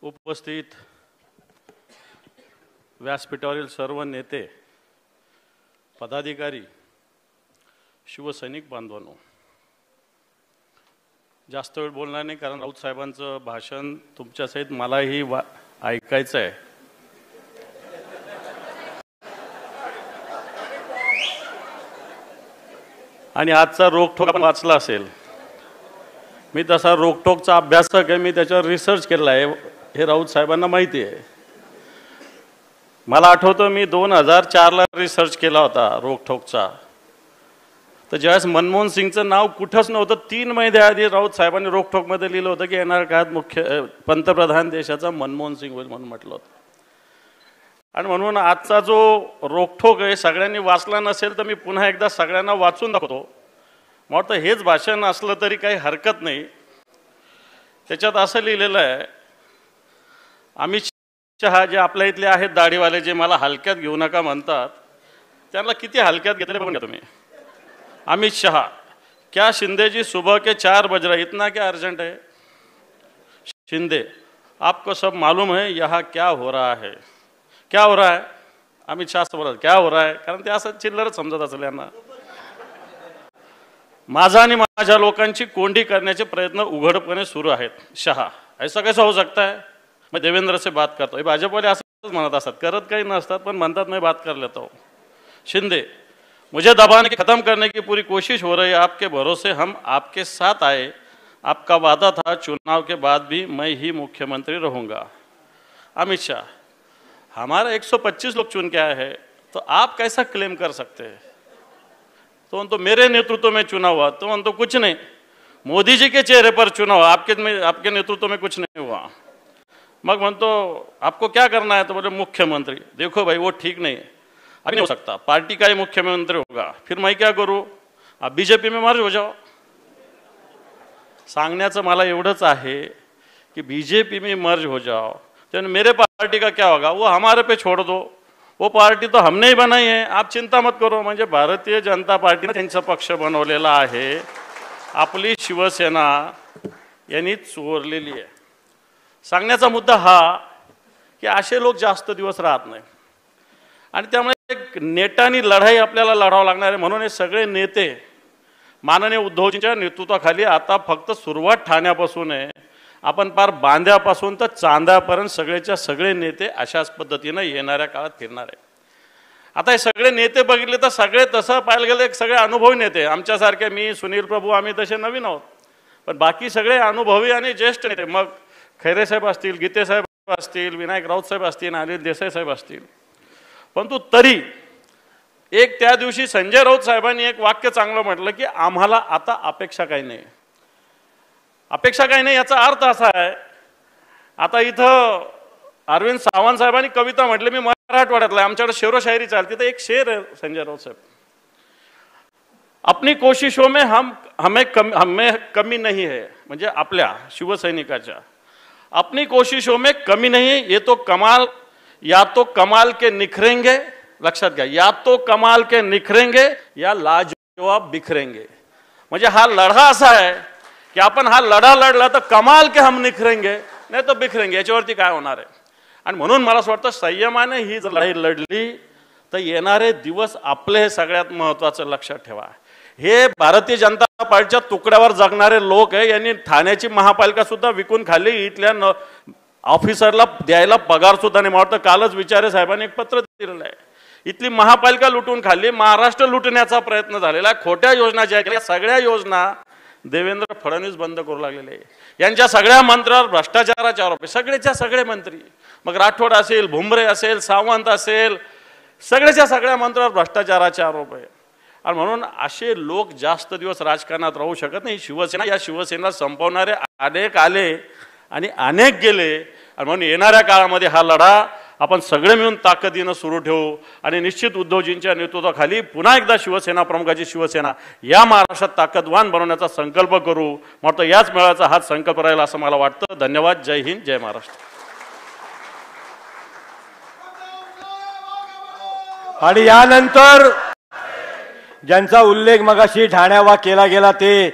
उपस्थित व्यासपीठावरील सर्व नेते, पदाधिकारी, शिवसैनिक बांधवांनो, जास्त वेळ बोलणार नाही कारण राऊत साहेबांचं भाषण तुमच्यासहित मलाही ऐकायचं आहे. आणि आजचा रोकठोक आपण वाचला असेल. मी तसा रोकठोकचा अभ्यासक आहे, मी त्याच्यावर रिसर्च केला आहे, हे राऊत साहेबांना माहिती आहे. मला आठवतं मी 2004ला रिसर्च केला होता रोकठोकचा. तर ज्यावेळेस मनमोहन सिंगचं नाव कुठंच नव्हतं, 3 महिने आधी राऊत साहेबांनी रोकठोकमध्ये लिहिलं होतं की येणाऱ्या काळात पंतप्रधान देशाचा मनमोहन सिंग होईल म्हणून म्हटलं होतं. आणि म्हणून आजचा जो रोकठोक आहे सगळ्यांनी वाचला नसेल तर मी पुन्हा एकदा सगळ्यांना वाचून दाखवतो. मला वाटतं हेच भाषण असलं तरी काही हरकत नाही. त्याच्यात असं लिहिलेलं आहे, अमित शहा जे आपल्या इथले आहेत दाढीवाले, जे मला हलक्यात घेऊ नका म्हणतात, त्यांना किती हलक्यात घेतले बघून घ्या तुम्ही. अमित शहा, क्या शिंदे जी सुबह के 4 बज रहे, इतना क्या अर्जेंट है? शिंदे, आपको सब मालूम है यहाँ क्या हो रहा है? क्या हो रहा है? अमित शाह से बोला क्या हो रहा है, कारण ते असं चिल्लरच समजत असेल यांना. माझा आणि माझ्या लोकांची कोंडी करण्याचे प्रयत्न उघडपणे सुरू आहेत. शहा, ऐसा कैसा हो सकता है? मैं देवेंद्र से बात करता हूँ. भाजपवाले असंच म्हणत असतात, करत काही नसतात पण म्हणतात मैं बात कर लेता हूँ. शिंदे, मुझे दबाने के खत्म करने की पूरी कोशिश हो रही है. आपके भरोसे हम आपके साथ आए. आपका वादा था चुनाव के बाद भी मैं ही मुख्यमंत्री रहूँगा. अमित शाह, हमारा 125 लोग चुन के आए हैं, तो आप कैसा क्लेम कर सकते हैं? तो मेरे नेतृत्व में चुनाव हुआ, तो कुछ नहीं, मोदी जी के चेहरे पर चुनाव, आपके नेतृत्व में कुछ नहीं हुआ. मग म्हणतो आपको क्या करना है? तो बोले मुख्यमंत्री. देखो भाई वो ठीक नहीं है, अभी नहीं हो सकता, पार्टी का ही मुख्यमंत्री होगा. फिर मैं क्या करूँ? आप बीजेपी में मर्ज हो जाओ. सांगण्याचं मला एवढंच आहे की बीजेपी में मर्ज हो जाओ, तो मेरे पार्टी का क्या होगा वो हमारे पे छोड़ दो. वो पार्टी तो हमने ही बनाई है, आप चिंता मत करो. म्हणजे भारतीय जनता पार्टीने त्यांचा पक्ष बनवलेला आहे, आपली शिवसेना यांनी चोरलेली आहे. सांगण्याचा मुद्दा हा की असे लोक जास्त दिवस राहत नाही आणि त्यामुळे एक नेटानी लढाई आपल्याला लढावं लागणार आहे. म्हणून हे सगळे नेते माननीय उद्धवजींच्या नेतृत्वाखाली आता फक्त सुरुवात ठाण्यापासून आहे, आपण पार बांध्यापासून तर चांद्यापर्यंत सगळेच्या सगळे नेते अशाच पद्धतीनं येणाऱ्या काळात फिरणार आहे. आता हे सगळे नेते बघितले तर सगळे तसं पाहायला गेलं एक सगळे अनुभवी नेते. आमच्यासारखे मी, सुनील प्रभू, आम्ही तसे नवीन आहोत, पण बाकी सगळे अनुभवी आणि ज्येष्ठ नेते. मग खैरे साहेब असतील, गीते साहेब असतील, विनायक राऊत साहेब असतील, अनिल देसाई साहेब असतील. परंतु तरी एक त्या दिवशी संजय राऊत साहेबांनी एक वाक्य चांगलं म्हटलं की आम्हाला आता अपेक्षा काही नाही. अपेक्षा काही नाही याचा अर्थ असा आहे, आता इथं अरविंद सावंत साहेबांनी कविता म्हटली, मी मराठवाड्यातला आहे, आमच्याकडे शेरोशायरी चालते, तर एक शेर आहे संजय राऊत साहेब, अपनी कोशिशों में हमें कमी नहीं है, म्हणजे आपल्या शिवसैनिकाच्या अपनी कोशिशों में कमी नहीं है. ये तो कमाल, या तो कमाल के निखरेंगे, लक्षात घ्या, या तो कमाल के निखरेंगे या लाजवाब बिखरेंगे. म्हणजे हा लढा असा आहे की आपण हा लढा लढला तर कमाल के हम निखरेंगे, नाही तर बिखरेंगे. याच्यावरती काय होणार आहे? आणि म्हणून मला असं वाटतं संयमाने ही जर लढाई लढली तर येणारे दिवस आपले हे सगळ्यात महत्त्वाचं लक्षात ठेवा. हे भारतीय जनता पार्टीच्या तुकड्यावर जगणारे लोक आहे, यांनी ठाण्याची महापालिका सुद्धा विकून खाल्ली, इथल्या ऑफिसरला द्यायला पगार सुद्धा नाही. मला वाटतं कालच विचारे साहेबांनी एक पत्र दिलेलं आहे. इथली महापालिका लुटून खाल्ली, महाराष्ट्र लुटण्याचा प्रयत्न झालेला आहे. खोट्या योजना ज्या केल्या सगळ्या योजना देवेंद्र फडणवीस बंद करू लागलेले. यांच्या सगळ्या मंत्र्यावर भ्रष्टाचाराचे आरोप आहे, सगळेच्या सगळे मंत्री. मग राठोड असेल, भुमरे असेल, सावंत असेल, सगळेच्या सगळ्या मंत्र्यावर भ्रष्टाचाराचे आरोप आहे. आणि म्हणून असे लोक जास्त दिवस राजकारणात राहू शकत नाही. शिवसेना, या शिवसेना संपवणारे अनेक आले आणि अनेक गेले. आणि म्हणून येणाऱ्या काळामध्ये हा लढा आपण सगळे मिळून ताकदीनं सुरू ठेवू आणि निश्चित उद्धवजींच्या नेतृत्वाखाली पुन्हा एकदा शिवसेना प्रमुखाची शिवसेना या महाराष्ट्रात ताकदवान बनवण्याचा संकल्प करू. मला याच मेळाव्याचा हाच संकल्प राहील असं मला वाटतं. धन्यवाद. जय हिंद, जय महाराष्ट्र. आणि यानंतर ज्यांचा उल्लेख मगाशी ठाण्यावा केला गेला ते